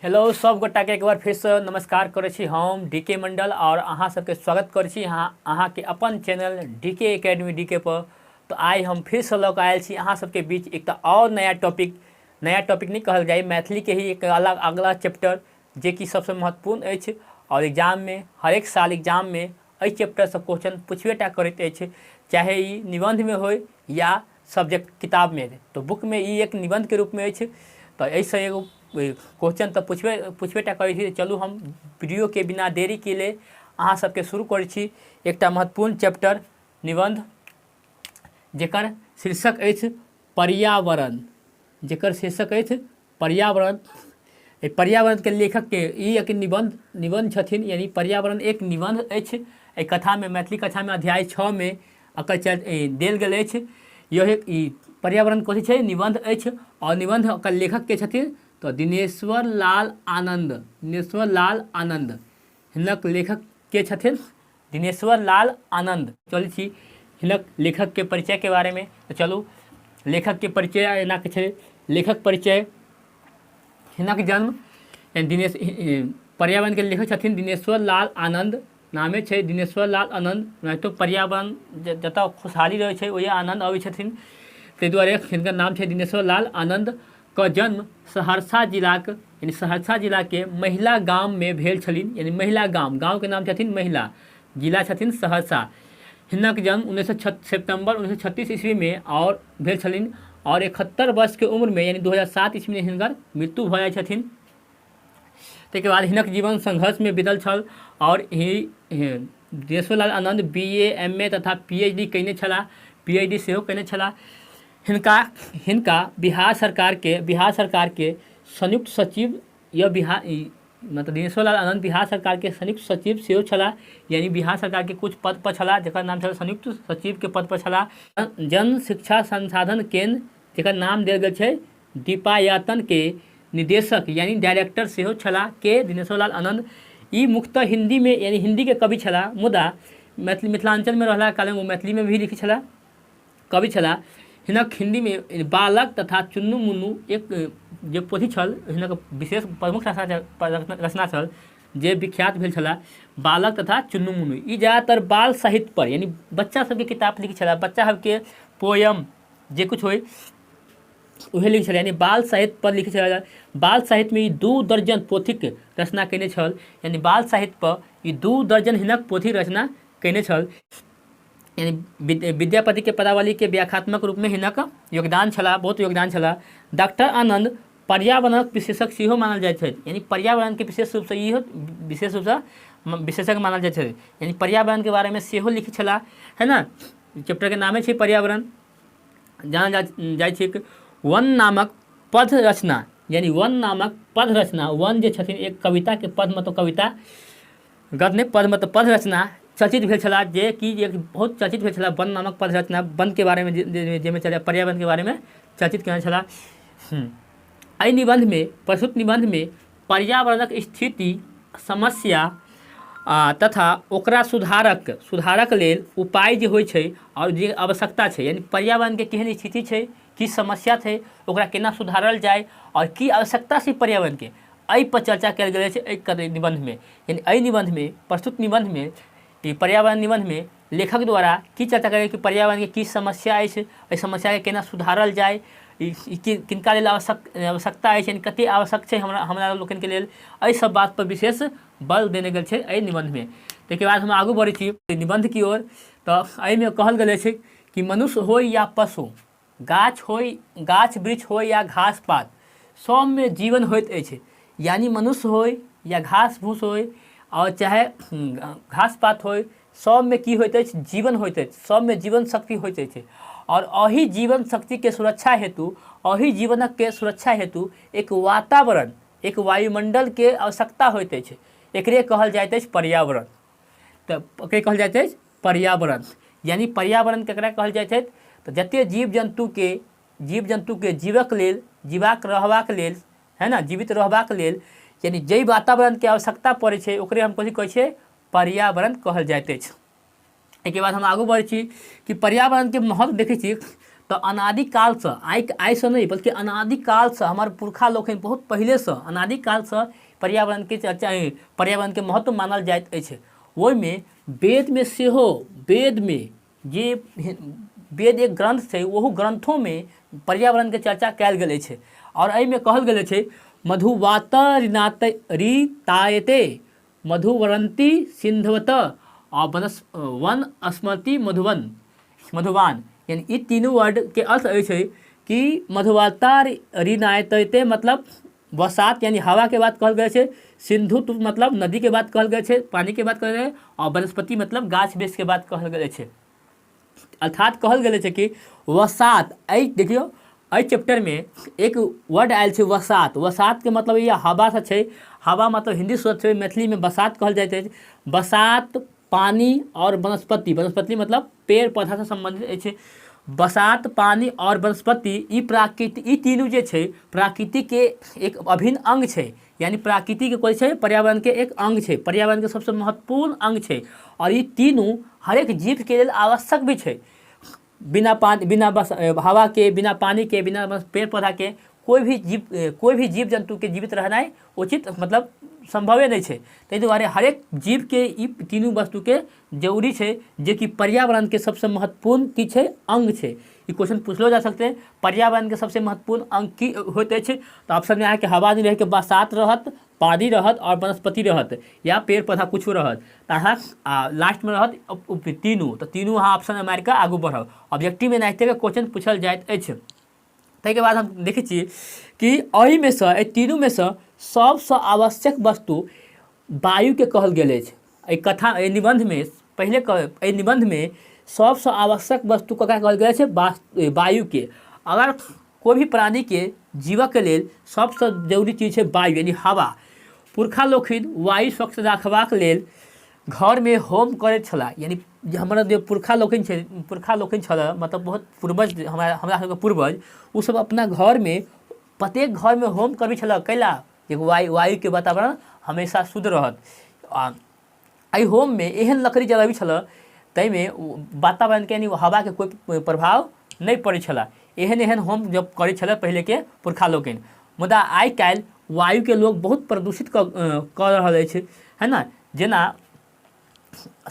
Hello सब गोटा के एक बार फिर से नमस्कार करे छी हम डीके मंडल और अहाँ सबके स्वागत करे छी अहाँ के अपन चैनल डीके एकेडमी डीके पर। तो आई हम फिर से लऽ आयल छी अहाँ सबके बीच एक और नया टॉपिक नहीं कहल जाए, मैथिली के ही एक अलग अगला चैप्टर जे कि सबसे महत्वपूर्ण अछि और एग्जाम में हर एक साल एग्जाम में एहि चैप्टर से क्वेश्चन पूछबेटा करैत अछि, चाहे ई निबंध में हो या सब्जेक्ट किताब में। तो बुक में ई एक निबंध के रूप में अछि, तो ऐसे एगो क्वेश्चन तो पूछबेटा करै छी। चलू हम वीडियो के बिना देरी के लिए अहाँ सबके शुरू करै छी एक महत्वपूर्ण चैप्टर निबंध जेकर शीर्षक अछि पर्यावरण। पर्यावरण पर्यावरण के लेखक के ई एक निबंध छथिन, यानी पर्यावरण एक निबंध अछि। एहि कथा में मैथिली कथा में अध्याय 6 में एकर देल गेल अछि। यह पर्यावरण कथी छै, निबंध अछि और निबंध के लेखक के छथिन तो दिनेश्वर लाल आनंद हिनक लेखक के छथिन दिनेश्वर लाल आनंद। चलै छी हिनक लेखक के परिचय के बारे में। तो चलू लेखक के परिचय एना के छै। लेखक परिचय, हिनक जन्म पर्यावरण के लेखक छथिन दिनेश्वर लाल आनंद, नामे छै दिनेश्वर लाल आनंद। नहीं तो पर्यावरण जतऽ खुशहाली रहे छै ओहि आनंद अबै छथिन, ताहि दुआरे हिनकर नाम छै दिनेश्वर लाल आनंद। का जन्म सहरसा जिला के महिला गाम में भेल छलिन, यानी महिला गाँव के नाम छथिन महिला, जिला छथिन सहरसा। हिनक जन्म 19 सितंबर 1936 ईस्वी में और भेल छलिन और 71 वर्ष के उम्र में यानी 2007 ईस्वी में हिनकर मृत्यु भऽ जाइ छथिन। ताहिके बाद हिनक जीवन संघर्ष में बीतल छल और दिनेश्वर लाल आनंद BA MA तथा PhD कयने छलाह, PhD सेहो कयने छलाह। हिनका बिहार सरकार के संयुक्त सचिव मतलब दिनेश्वर लाल आनंद बिहार सरकार के संयुक्त सचिव सेहो छलाह, यानी बिहार सरकार के कुछ पद पर छलाह जेकर नाम छल संयुक्त सचिव के पद पर छलाह। जन शिक्षा संसाधन केंद्र जेकर नाम देल गेल छै दीपायतन के निदेशक यानी डायरेक्टर सेहो छलाह के दिनेश्वर लाल आनंद। ई मुख्यतः हिंदी में यानी हिंदी के कवि छलाह, मुदा मिथिलांचल में रहला काल में मैथिली में भी लिखी छलाह, कवि छलाह। हिनक हिंदी में बालक तथा चुन्नू मुन्नू एक जे पोथी छल हिनक विशेष प्रमुख रचना छल जे विख्यात भेल छला बालक तथा चुन्नू मुन्नू। ई ज़्यादातर बाल साहित्य पर यानी बच्चा सबके किताब लिखी छला, बच्चा सबके पोयम जे कुछ होय उहे लिखी छला, यानी बाल साहित्य पर लिखी छला। बाल साहित्य में 2 दर्जन पोथीक रचना कयने छल, यानी बाल साहित्य पर 2 दर्जन हिनक पोथी रचना कयने छल। यानी विद्यापति के पदावली के व्याख्यात्मक रूप में हिनक योगदान छला, बहुत योगदान छला। डॉक्टर आनंद पर्यावरण विशेषज्ञ सेहो मानल जाइत छै, यानी पर्यावरण के विशेष रूप से विशेषज्ञ मानल जाइत छै, यानी पर्यावरण के बारे में सेहो लिखी छला, है ना। चैप्टर के नामे छै पर्यावरण। जानल जाइ छै वन नामक पद रचना, यानी वन नामक पद रचना, वन जे छथिन एक कविता के पद मतलब कविता, गद्य पद मतलब पद रचना चर्चित भेल छला, जे कि एक बहुत चर्चित भेल छला। वन नामक पद रचना वन के बारे में जेमे चले पर्यावरण के बारे में चर्चित केने छला। एहि निबंध में प्रस्तुत निबंध में पर्यावरणक स्थिति समस्या तथा ओकरा सुधारक लेल उपाय जे होइ छै और जे आवश्यकता छै, यानी पर्यावरण के केहन स्थिति छै, की समस्या छै, ओकरा केना सुधारल जाए और की आवश्यकता छै पर्यावरण के, एहि पर चर्चा कयल गेल छै एहि निबंध में। यानी एहि निबंध में प्रस्तुत निबंध में पर्यावरण निबंध में लेखक द्वारा की चर्चा करें कि पर्यावरण के की समस्या अछि, एहि समस्या के केना सुधारल जाए, किनका लेल आवश्यकता अछि, यानी कते आवश्यक छै हमरा लोकन के लेल, एहि सब बात पर विशेष बल देने गेल छै एहि निबंध में। ताहिके बाद हम आगू बढ़ै छी निबंध की ओर। तो एहि में कहल गेल छै कि मनुष्य हो या पशु, गाछ वृक्ष हो या घास पात, सब में जीवन होइत अछि। यानी मनुष्य हो या घास फूस हो और चाहे घास पात हो, सब में की होइत अछि, जीवन होइत अछि, सब में जीवन शक्ति होइत अछि। और अही जीवन शक्ति के सुरक्षा हेतु, अही जीवनक के सुरक्षा हेतु एक वातावरण, एक वायुमंडल के आवश्यकता होइत अछि, एकरे कहल जाइत अछि पर्यावरण। तो एकरे कहल जाइत अछि पर्यावरण, यानी पर्यावरण केकरा कहल जाइत अछि, तो जते जीव जंतु के जीवक लेल, जीवाक रहबाक लेल, है ना, जीवित रहबाक लेल, यानी जे वातावरण के आवश्यकता पड़ै छै ओकरे हम कथी कहै छै, पर्यावरण कहल जाइत अछि। एहिके बाद हम आगू बढ़ै छी कि पर्यावरण के महत्व देखै छी तो अनादिकाल से आई से नहीं बल्कि अनादिकाल से हमार पुरखा लोग बहुत पहले से अनादिकाल से पर्यावरण के चर्चा पर्यावरण के महत्व मानल जाइत अछि। ओहिमे वेद में सेहो वेद में जे वेद एक ग्रंथ छै ओहो ग्रंथों में पर्यावरण के चर्चा कयल गेल छै और एहिमे कहल गेल छै मधुवातरितायते मधुवरंती सिंधवत और वन स्मृति मधुवान यानी ई तीनों वर्ड के अर्थ है कि मधुवाता रिनायते मतलब बरसात यानी हवा के बात कहल गए छै, सिंधु मतलब नदी के बात कहल गए छै, पानी के बात कहल गए और वनस्पति मतलब गाछ वृक्ष के बात कहल गए छै। अर्थात कहल गए छै कि वसात देखियो एहि चैप्टर में एक वर्ड आयल छै वसात। वसात के मतलब ये हवा से छै, हवा मतलब हिंदी शब्द छै, मैथिली में बसात कहल जाइत अछि। बसात पानी और वनस्पति, वनस्पति मतलब पेड़ पौधा से संबंधित अछि। बसात पानी और वनस्पति ई प्राकृतिक ई तीनों जे छै प्रकृति के एक अभिन्न अंग छै, यानी प्रकृति के कोई छै पर्यावरण के एक अंग छै, पर्यावरण के सबसे महत्वपूर्ण अंग छै और ई तीनों हरेक जीव के लेल आवश्यक भी छै। बिना पानी बिना हवा के बिना पानी के बिना पेड़ पौधा के कोई भी जीव जंतु के जीवित रहनाइ उचित मतलब संभवे नहीं है। ताहि दुआरे हरेक जीव के ई तीनों वस्तु के जरूरी है जे कि पर्यावरण के सबसे महत्वपूर्ण की है अंग है। ये क्वेश्चन पूछलो जा सकते हैं पर्यावरण के सबसे महत्वपूर्ण अंग की होते हैं, तो ऑप्शन में आया कि हवा नहीं रहे के बरसात रहत, पानी रहत और वनस्पति रहत या पेड़ पौधा कुछ रहत, तहाँ लास्ट में रहत तीनों, तो तीनों अहाँ ऑप्शन में मार के आगू बढ़ब। ऑब्जेक्टिव में नाइते के क्वेश्चन पूछल जाइत अछि। ताहिके बाद हम देखै छियै कि एहि में से एहि तीनों में से सबसे आवश्यक वस्तु वायु के कहल गेल अछि। एहि कथा एहि निबंध में पहले एहि निबंध में सबसे आवश्यक वस्तु ककरा कहल गेल छै वायु के। अगर कोई भी प्राणी के जीवन के लेल सबसे जरूरी चीज है वायु यानी हवा। पुरखा लोकनि वायु स्वच्छ रखबाक लेल घर में होम करैत छलाह, यानी हमारा जो पुरखा लोकनि छल मतलब बहुत पूर्वज हमरा सबके पूर्वज ओ सब अपना घर में प्रत्येक घर में होम करबै छल कैला कि वायु के वातावरण हमेशा शुद्ध रहत। एहि होम में एहन लकड़ी जलाबै छल ताहिमे वातावरण के यानी हवा के कोई प्रभाव नहीं पड़ै छल। एहन होम जब करै छल पहले के पुरखा लोकनि, मुदा आइ काल्हि वायु के लोग बहुत प्रदूषित कऽ रहल अछि, है ना। जेना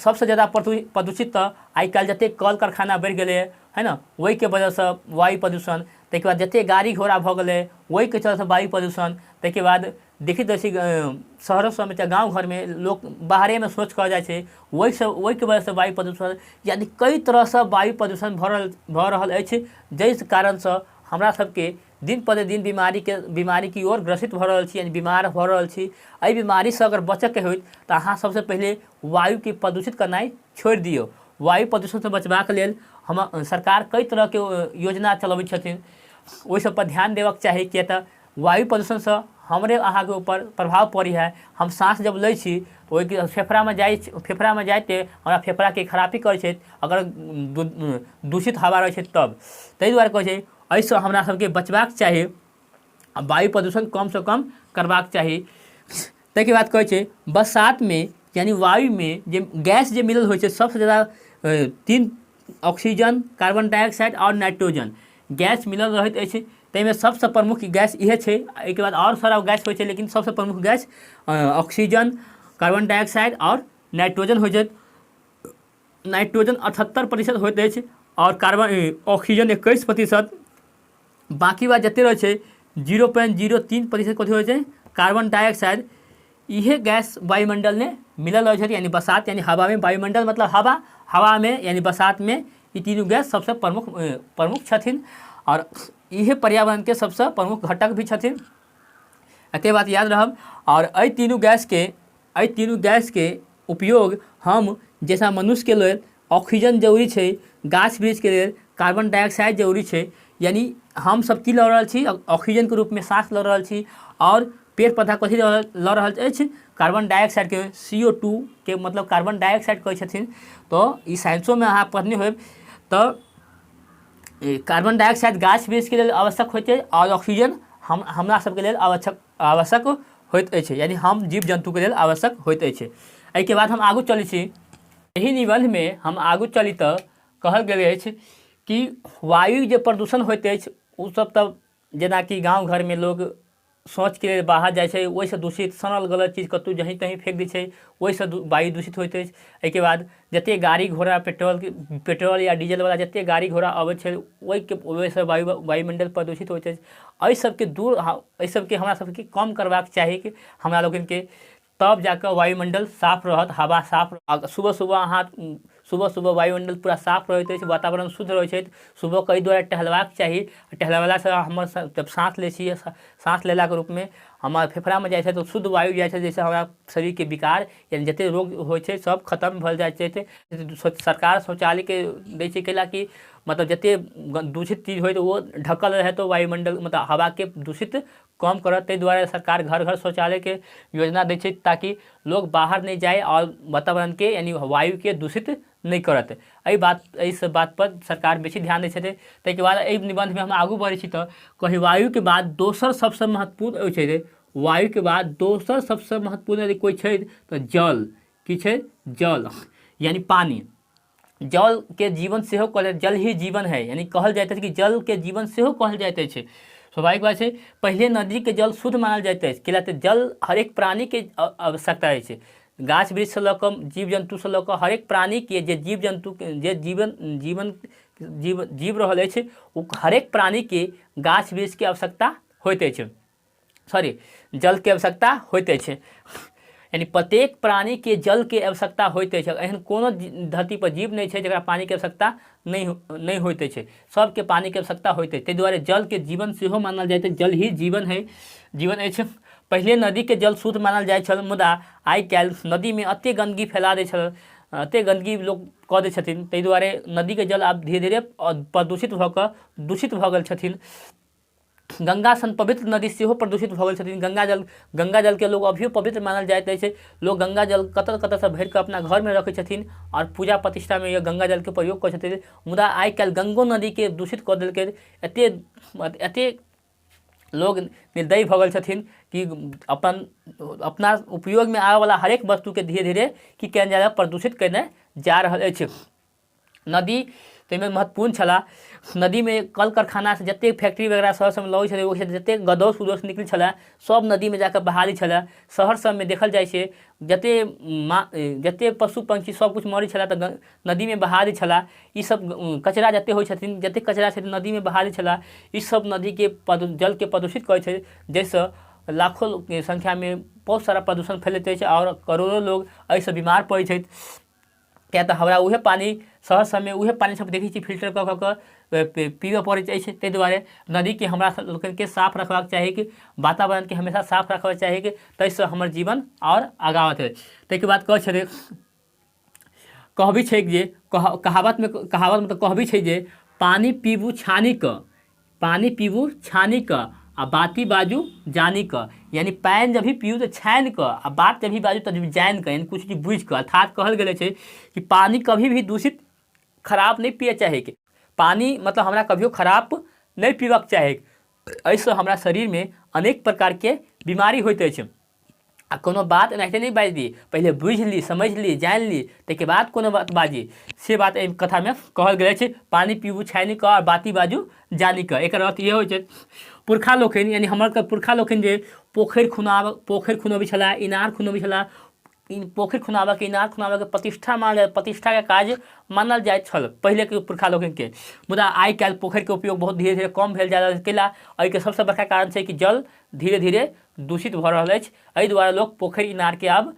सबसे ज़्यादा प्रदूषित तो आइ काल्हि जते कल कारखाना बढ़ि गेलै है ना, वही के वजह से वायु प्रदूषण। ताहिके बाद जते गाड़ी घोड़ा भऽ गेलै वही के चलते वायु प्रदूषण। ताहिके बाद देखैत छी शहरों सबमे चाहे गाँव घर में लोग बाहरे में शौच कर जाइ छै, वही के वजह से वायु प्रदूषण यानी कई तरह से वायु प्रदूषण भऽ रहल अछि, जाहि कारण से हमरा सबके दिन प्रतिदिन बीमारी की ओर ग्रसित भऽ रहल छी, यानी बीमार भऽ रहल छी। एहि बीमारी से अगर बचऽ के होइत तऽ अहाँ सबसे पहले वायु के प्रदूषित करनाइ छोड़ि दियौ। वायु प्रदूषण से बचबाक लेल हम सरकार कई तरह के योजना चलबै छथिन, ओहि सब पर ध्यान देबाक चाही। किया तऽ वायु प्रदूषण से हमरे अहाँ के ऊपर प्रभाव पड़ी है। हम सांस जब लै छी तो ओहि फेफड़ा में जाइते हमरा फेफड़ा के खराबी करै छै अगर दूषित हवा रहै छै तब। ताहि दुआरे कहै छै एहिसँ हमरा सबके बचबाक चाही, वायु प्रदूषण कम से कम करबाक चाही। ताहिके बाद कहै छै बरसात में यानी वायु में जे गैस जे मिलल होइ छै सबसे ज़्यादा 3 ऑक्सीजन, कार्बन डाइऑक्साइड और नाइट्रोजन गैस मिलल रहैत अछि। ताहिमे सबसे प्रमुख गैस इहे छै, एहिके बाद और सारा गैस होइ छै लेकिन सबसे प्रमुख गैस ऑक्सीजन, कार्बन डाइऑक्साइड और नाइट्रोजन होइ छै। नाइट्रोजन 78% होइत अछि और ऑक्सीजन 21%। बाकी बात जते रहै छै 0.03% कथी होइ छै कार्बन डाइऑक्साइड। इहे गैस वायुमंडल में मिलल रहै छै, यानी बरसात यानी हवा में, वायुमंडल मतलब हवा में यानी बरसात में ये तीनों गैस सबसे प्रमुख छथिन और इहे पर्यावरण के सबसे प्रमुख घटक भी छथिन। एते बात याद रहब। और एहि तीनों गैस के उपयोग हम जैसा मनुष्य के लेल ऑक्सीजन जरूरी छै, गाछ वृक्ष के लेल कार्बन डाइऑक्साइड जरूरी छै, यानी हम सब की लऽ रहल छी ऑक्सीजन के रूप में सांस लऽ रहल छी और पेड़ पौधा कथी लऽ रहल अछि कार्बन डाइऑक्साइड के CO2 के मतलब कार्बन डाइऑक्साइड कहै छथिन। तो ई साइंसों में अहाँ पढ़ने होब। तो कार्बन डाइऑक्साइड गाछ वृक्ष के लेल आवश्यक होइत छै और ऑक्सीजन हमरा सबके लेल आवश्यक होइत अछि, यानी हम जीव जंतु के लेल आवश्यक होइत अछि। एहिके बाद हम आगू चलै छी। एहि निबंध में हम आगू चली तऽ कहल गेल अछि कि वायु जे प्रदूषण होइत अछि उ सब तब जेनाकि गाँव घरमे लोग सोचके लेल बाहर जाइ छै, ओहिसँ दूषित सनल गलत चीज कतहु जहीं तहीं फेंक दै छै, ओहिसँ वायु दूषित होइत अछि। एहिके बाद जतेक गाड़ी घोड़ा पेट्रोल या डीजलवला जतेक गाड़ी घोड़ा अबैत छै ओहिसँ वायुमंडल प्रदूषित होइत अछि। एहि सबके हमरा सबके कम करबाक चाही कि हमरा लोगनके, तब जाकर वायुमंडल साफ रहत, हवा साफ। सुबह सुबह वायुमंडल पूरा साफ रहैत अछि, वातावरण शुद्ध रहैत छै। सुबह कई दुआरे टहलबाक चाही, टहलबासँ हमर जब साँस लै छियै, साँस लेलाके रूपमे हमर फेफड़ामे जाइ छै तऽ शुद्ध वायु जाइ छै, जाहिसँ हमरा शरीरके विकार यानी जतेक रोग होइ छै सब खत्म भऽ जाइ छै। सरकार शौचालयके दै छै कैला कि मतलब जतेक दूषित चीज होइ तऽ ओ ढकल रहै तऽ वायुमंडल मतलब हवाके दूषित कम करत। ताहि दुआरे सरकार घर घर शौचालयके योजना दै छै ताकि लोग बाहर नहीं जाए और वातावरणके यानी वायुके दूषित नहीं करत। एहि बात पर सरकार बेसी ध्यान दै छथिन। ताहिके बाद एहि निबंधमे हम आगू बढ़ै छी तऽ कही वायुके बाद दोसर सबसँ महत्वपूर्ण छै, वायुके बाद दोसर सबसँ महत्वपूर्ण यदि कोई छै तऽ जल। की छै? जल यानी पानी। जल के जीवन सेहो कहल, जल ही जीवन है, यानी कहल जाइत अछि कि जल के जीवन सेहो कहल जाइत अछि। स्वाभाविक बात छै, पहिले नदी के जल शुद्ध मानल जाइत अछि, कैला तऽ जल हरेक प्राणी के आवश्यकता अछि। गाछ वृक्षसँ लऽ कऽ जीव जन्तुसँ लऽ कऽ हरेक प्राणीके जे जीव जन्तु जे जीव रहल अछि ओ हरेक प्राणीके गाछ वृक्षके आवश्यकता होइत अछि, जलके आवश्यकता होइत अछि। यानी प्रत्येक प्राणीके जलके आवश्यकता होइत अछि। एहन कोनो धरती पर जीव नहीं छै जकरा पानीके आवश्यकता नहीं होइत अछि, सबके पानीके आवश्यकता होइत अछि। ताहि दुआरे जलके जीवन सेहो मानल जाइत अछि, जल ही जीवन अछि। पहिले नदीके जल शुद्ध मानल जाइ छल, मुदा आइ काल्हि नदीमे एतेक गन्दगी फैला दै छल, एतेक गन्दगी लोग कऽ दै छथिन, ताहि दुआरे नदीके जल आब धीरे धीरे प्रदूषित भऽ कऽ दूषित भऽ गेल छथिन। गंगा सन पवित्र नदी सेहो प्रदूषित भऽ गेल छथिन। गंगा जलके लोग अभियो पवित्र मानल जाइत अछि। लोग गंगा जल कतऽ भरि कऽ अपना घरमे रखै छथिन और पूजा प्रतिष्ठामे यह गंगा जलके प्रयोग करै छथिन। मुदा आइ काल्हि गंगो नदीके दूषित कऽ देलकै। एतेक लोग निर्दयी भऽ गेल छथिन कि अपना उपयोगमे आबैवला हरेक वस्तुके धीरे धीरे की कयल जा रहल, प्रदूषित केने जा रहल अछि। नदी ताहिमे महत्वपूर्ण छला। नदीमे कल कारखानासँ जतेक फैक्ट्री वगैरह शहर सबमे लगै छलै, ओहिसँ जतेक गदोस उदोस निकलै छलै सब नदीमे जाकऽ बहा दै छलै। शहर सबमे देखल जाइ छै जतेक पशु पंक्षी सबकिछु मरै छलै तऽ नदीमे बहा दै छलै। ई सब कचरा जतेक होइ छथिन, जतेक कचरा छै नदीमे बहा दै छलै। ई सब नदीके जलके प्रदूषित करै छै, जाहिसँ लाखों संख्यामे बहुत सारा प्रदूषण फैलैत अछि और करोड़ों लोग एहिसँ बीमार पड़ै छथि। किया तऽ हमरा उहे पानी शहर सबमे उहे पानी सब देखै छी फिल्टर कऽ कऽ पीबऽ पड़ैत अछि। ताहि दुआरे नदीके हमरा लोकनिके साफ रखबाक चाही, कि वातावरणके हमेशा साफ रखबाक चाही, कि ताहिसँ हमर जीवन और आगाँ बढ़तै। ताहिके बाद कहै छलै, कहबी छै जे कहावतमे तऽ कहबी छै जे पानी पीबू छानी कऽ आ बाती बाजू जानी कऽ। यानी पानि जब भी पियू तऽ छानि कऽ, आ बात जब भी बाजू तब जानि कऽ, यानी कुछ चीज बुझि कऽ। अर्थात कहल गेल छै कि पानी कभी भी दूषित खराब नहीं पिए चाही। पानी मतलब हमरा कभियो खराब नहीं पीबक चाही, एहिसँ हमरा शरीरमे अनेक प्रकारके बीमारी होइत अछि। आ कोनो बात एनाहिते नहीं बाजि दी, पहिले बुझि ली, समझि ली, जानि ली, ताहिके बाद कोनो बात बाजी। से बात एहि कथामे कहल गेल छै, पानी पीबू छानि कऽ और बाती बाजू जानी कऽ। एकर अर्थ इहे होइ छै, पुरखा लोकनि यानी हमर पुरखा लोकनि जे पोखरि खुनबै छलाह, इनार खुनबै छलाह, पोखरि खुनाबऽके, इनार खुनाबऽके प्रतिष्ठाके काज मानल जाइत छल पहिलेके पुरखा लोकनिके। मुदा आइ काल्हि पोखरिके उपयोग बहुत धीरे धीरे कम भेल जा रहल छै। कैला? एहिके सबसँ बड़का कारण छै कि जल धीरे धीरे दूषित भऽ रहल अछि। एहि दुआरे लोक पोखरि इनारके आब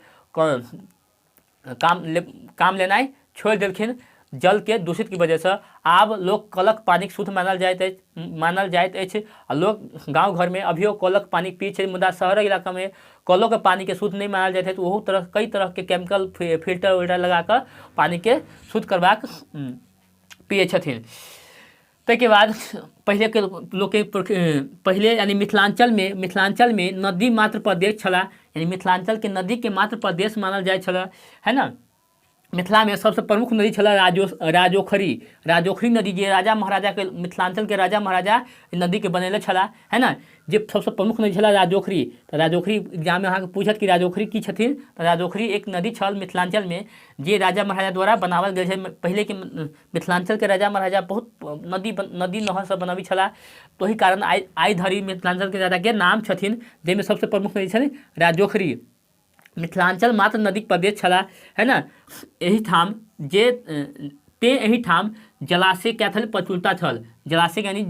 काम लेनाइ छोड़ि देलखिन जलके दूषित की वजहसँ। आब लोक कलक पानी शुद्ध मानल जाइत अछि। आ लोक गाँव घरमे अभियो कलक पानी पियै छै, मुदा शहरी इलाकामे कलोके पानीके शुद्ध नहीं मानल जाइत है। तो कई तरहके केमिकल फिल्टर उल्टर लगा कऽ पानीके शुद्ध करबाक पियै छथिन। ताहिके बाद पहिलेके लोकके पहिले यानी मिथिलांचलमे नदी मात्र प्रदेश छला, यानी मिथिलांचलके नदीके मात्र प्रदेश मानल जाइ छलै, है ना। मिथिलामे सबसँ प्रमुख नदी छलै राजोखरी नदी, जे राजा महाराजाके मिथिलांचलके राजा महाराजा नदीके बनेले छला, है ना। जे सबसँ प्रमुख नदी छल राजोखरी। तऽ राजोखरी एग्जाममे अहाँके पूछत कि राजोखरी की छथिन, तऽ राजोखरी एक नदी छल मिथिलाञ्चलमे जे राजा महाराजा द्वारा बनावल गेल छै। पहिले के मिथिलाञ्चलके राजा महाराजा बहुत नदी नहर सब बनबै छलाह, तऽ ओहि कारण आइ धरि मिथिलाञ्चलके राजाके नाम छथिन, जाहिमे सबसँ प्रमुख नदी छथिन राजोखरी। मिथिलाञ्चल मात्र नदीक प्रदेश छला, है ना। एहिठाम एहिठाम जलाशय क्या छल, प्रचुरता छल। जलाशय यानी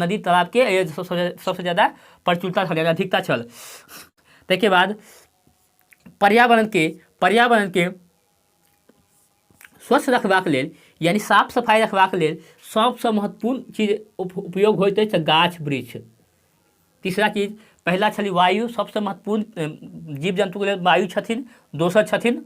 नदी तालाबके सबसँ ज़्यादा प्रचुरता छल, अधिकता छल। ताहिके बाद पर्यावरणके स्वच्छ रखबाक लेल यानी साफ सफाई रखबाक लेल सबसँ महत्वपूर्ण चीज उपयोग होइत अछि गाछ वृक्ष। तीसरा चीज, पहला छली वायु, सबसँ महत्वपूर्ण जीव जन्तुके लेल वायु छथिन। दोसर छथिन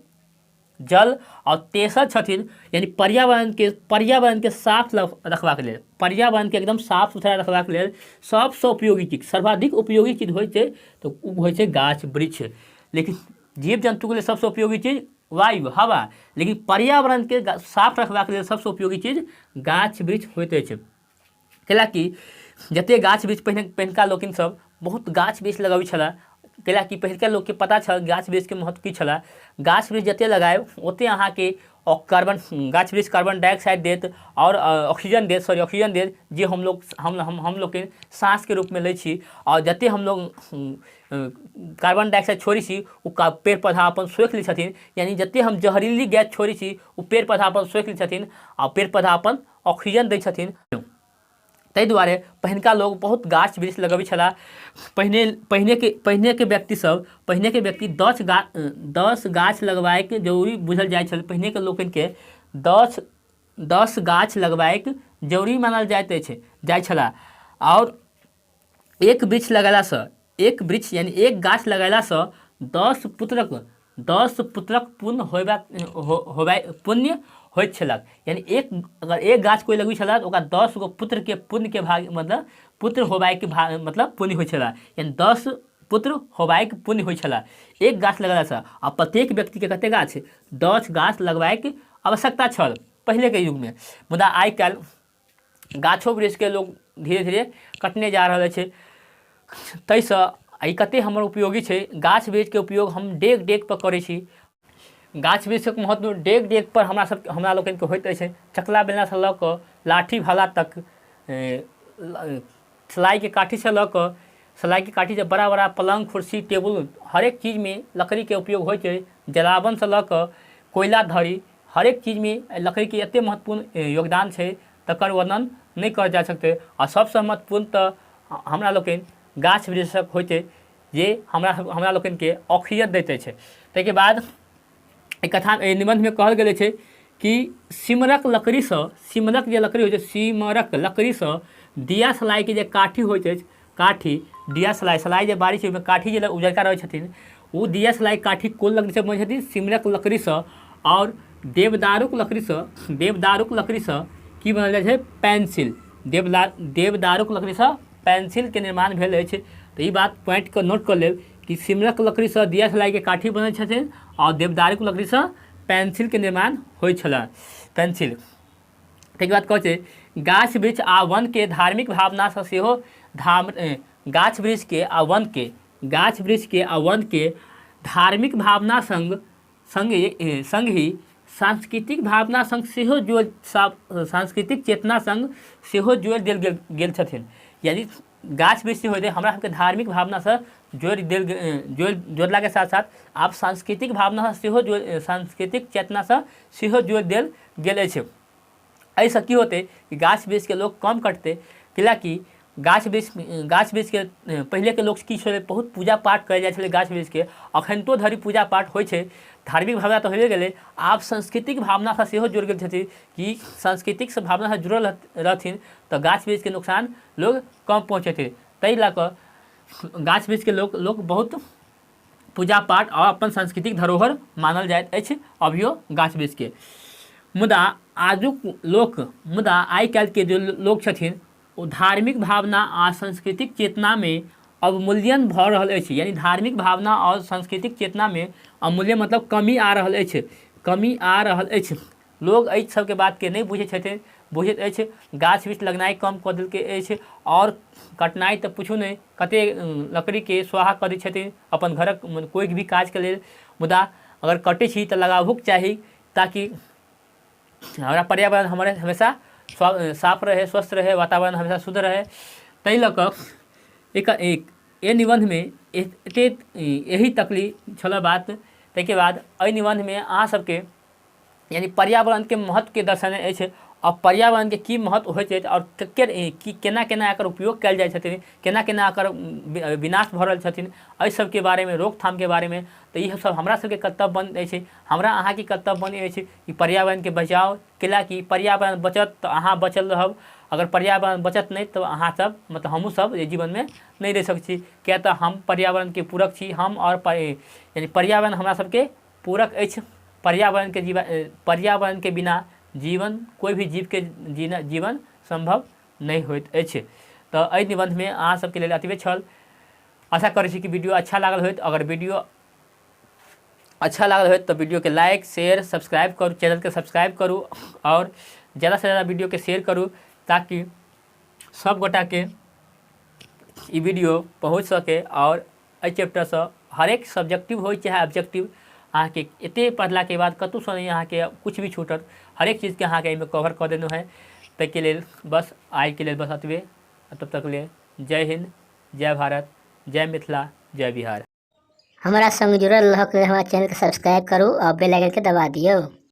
जल, और तेसर छथिन यानी पर्यावरणके साफ रखबाक लेल, पर्यावरणके एकदम साफ सुथरा रखबाक लेल सबसँ उपयोगी चीज, सर्वाधिक उपयोगी चीज होइ छै तऽ ओ होइ छै गाछ वृक्ष। लेकिन जीव जन्तुके लेल सबसँ उपयोगी चीज वायु, हवा, लेकिन पर्यावरणके साफ रखबाक लेल सबसँ उपयोगी चीज गाछ वृक्ष होइत अछि। कैलाकि जतेक गाछ वृक्ष पहिलुका लोकिन सब बहुत गाछ वृक्ष लगबै छलाह, कैलाकि पहिलुका लोकके पता छल गाछ वृक्षके महत्व की छला। गाछ वृक्ष जतेक लगायब ओतेक अहाँके गाछ वृक्ष कार्बन डाइऑक्साइड देत और ऑक्सीजन देत, जे हम लोग सांसके रूपमे लै छी। और जतेक हम लोग कार्बन डाइऑक्साइड छोड़ै छी ओ पेड़ पौधा अपन सोखि लै छथिन, यानी जतेक हम जहरीली गैस छोड़ै छी ओ पेड़ पौधा अपन सोखि लै छथिन और पेड़ पौधा अपन ऑक्सीजन दै छथिन। ताहि दुआरे पहिलुका लोग बहुत गाछ वृक्ष लगबै छलाह। पहिनेके व्यक्ति 10 गाछ लगबाइके जरूरी बुझल जाइ छल। पहिनेके लोकनिके 10 गाछ लगबाइके जरूरी मानल जाइ छला। और एक वृक्ष यानी एक गाछ लगेलासँ 10 पुत्रक पुण्य होइत छलक। यानी अगर एक गाछ कोई लगबै छला तऽ ओकरा 10 गो पुत्रके पुण्यके भाग मतलब पुत्र होबाइके मतलब पुण्य होइ छला, यानी 10 पुत्र होबाइके पुण्य होइ छला एक गाछ लगेलासँ। आ प्रत्येक व्यक्तिके कतेक गाछ 10 गाछ लगबाइके आवश्यकता छल पहिलेके युगमे। मुदा आइ काल्हि गाछो वृक्षके लोग धीरे धीरे कटने जा रहल छै। ताहिसँ ई कतेक हमर उपयोगी छै। गाछ वृक्षके उपयोग हम डेग पर करै छी। गाछ वृक्षक महत्व डेग पर हमरा लोकनिके होइत अछि। चकला बेलनासँ लऽ कऽ लाठी भाला तक, सलाइके काठीसँ लऽ कऽ सलाइके काठी से बड़ा बड़ा पलंग कुर्सी टेबुल हरेक चीजमे लकड़ीके उपयोग होइत छै। जलावनसँ लऽ कऽ कोयला धरि हरेक चीजमे लकड़ीके एतेक महत्वपूर्ण योगदान छै तकर वर्णन नहि करल जा सकतै। आओर सबसँ महत्वपूर्ण तऽ हमरा लोकनि गाछ वृक्षक होइत छै जे हमरा लोकनिके ऑक्सीजन दैत अछि। ताहिके बाद कथा निबंधमे कहल गेल छै कि सिमरक जे लकड़ी होइ छै, सिमरक लकड़ीसँ दिया सलाइके जे काठी होइत अछि, काठी दिया सलाई जे बारी छै ओहिमे काठी जे उजरका रहै छथिन ओ दिया सलाई काठी कोन लकड़ीसँ बनै छथिन, सिमरक लकड़ीसँ। और देवदारुक लकड़ीसँ की बनल जाइ छै, पेंसिल। देवदारुक लकड़ीसँ पेंसिलके निर्माण भेल अछि। तऽ ई बात पॉइंटके नोट कऽ लेब कि सिमरक लकड़ीसँ दिया सलाइके काठी बनै छथिन और देवदारुक लकड़ीसँ पेंसिलके निर्माण होइ छलै, पेंसिल। ताहिके बाद कहै छै गाछ वृक्ष आ वनके धार्मिक भावनासँ सेहो गाछ वृक्षके आ वनके धार्मिक भावना संग ही सांस्कृतिक भावना संग सेहो सांस्कृतिक चेतना संग सेहो जोड़ि देल गेल छथिन। यानी गाछ वृक्ष होइत हमरा सबके धार्मिक भावनासँ जोड़लाके साथ साथ आब सांस्कृतिक भावनासँ सेहो सांस्कृतिक चेतनासँ सेहो जोड़ि देल गेल अछि। एहिसँ की होतै कि गाछ वृक्षके लोक कम कटतै, कैलाकि गाछ वृक्षके पहिलेके लोक की छलै बहुत पूजा पाठ कयल जाइ छलै गाछ वृक्षके। अखनितो धरि पूजा पाठ होइ छै, धार्मिक भावना तऽ होइए गेलै, आब सांस्कृतिक भावनासँ सेहो जुड़ि गेल छथिन कि सांस्कृतिक भावनासँ जुड़ल रहथिन तऽ गाछ वृक्षके नुकसान लोग कम पहुँचेतै। ताहि लऽ कऽ गाछ वृक्षके लोक बहुत पूजा पाठ और अपन सांस्कृतिक धरोहर मानल जाइत अछि अभियो गाछ वृक्षके। मुदा आइ काल्हिके जे लोक छथिन ओ धार्मिक भावना आ सांस्कृतिक चेतनामे अवमूल्यन भऽ रहल अछि। यानी धार्मिक भावना और सांस्कृतिक चेतनामे अवमूल्यन मतलब कमी आ रहल अछि। लोग एहि सबके बातके नहि बुझै छथिन। बुझैत अछि। गाछ वृक्ष लगनाइ कम कऽ देलकै अछि आओर कटनाइ तऽ पुछू नहि, कतेक लकड़ीके स्वाहा कऽ दै छथिन अपन घरक कोइ भी काजके लेल। मुदा अगर कटै छी तऽ लगाबोक चाही, ताकि हमारा पर्यावरण हमारे हमेशा साफ रहे, स्वस्थ रहे, वातावरण हमेशा शुद्ध रहे। ताहि लऽ कऽ एक निबंधमे यही तकली छल बात। ताहिके बाद एहि निबंधमे अहाँ सबके यानी पर्यावरणके महत्वके दर्शाने अछि, और पर्यावरणके की महत्व होइत अछि, और केना केना एकर उपयोग कयल जाइ छथिन, केना केना एकर विनाश भऽ रहल छथिन, एहि सबके बारेमे, रोकथामके बारेमे। तऽ ई सब हमरा सबके कर्तव्य बनैत अछि, हमरा अहाँके कर्तव्य बनैत अछि कि पर्यावरणके बचाव। कैलाकि पर्यावरण बचत तऽ अहाँ बचल रहब, अगर पर्यावरण बचत नहीं तो अहाँ सब मतलब हमहूँ सब जीवन में नहीं रह सकते छी। क्या तो हम पर्यावरण के पूरक छी, हम और यानी पर्यावरण हमरा सबके पूरक अछि। पर्यावरण के बिना जीवन, कोई भी जीव के जीवन संभव नहीं होइत अछि। तो एहि निबंध में अहाँ सबके लेल एतबे छल। आशा करै छी कि वीडियो अच्छा लागल होइत। अगर वीडियो अच्छा लागल होइत तो वीडियो के लाइक, शेयर, सब्सक्राइब करू, चैनल के सब्सक्राइब करू और ज़्यादा से ज़्यादा वीडियो के शेयर करू, ताकि सब गोटा के ई वीडियो पहुँच सके। और एहि चैप्टर से हरेक सब्जेक्टिव हो चाहे ऑब्जेक्टिव, अहाँ के एते पढ़ला के बाद कतौ से नहीं अहाँ के कुछ भी छूटत, हरेक चीज़ के अहाँ के एहिमे कवर कर देने है। ताहिके लेल बस आइ के लेल बस एतबे। तब तक लिए जय हिंद, जय भारत, जय मिथिला, जय बिहार। हमारा संग जुड़ल रहके हमारा चैनल के सब्सक्राइब करू और बेल आइकन के दबा दियो।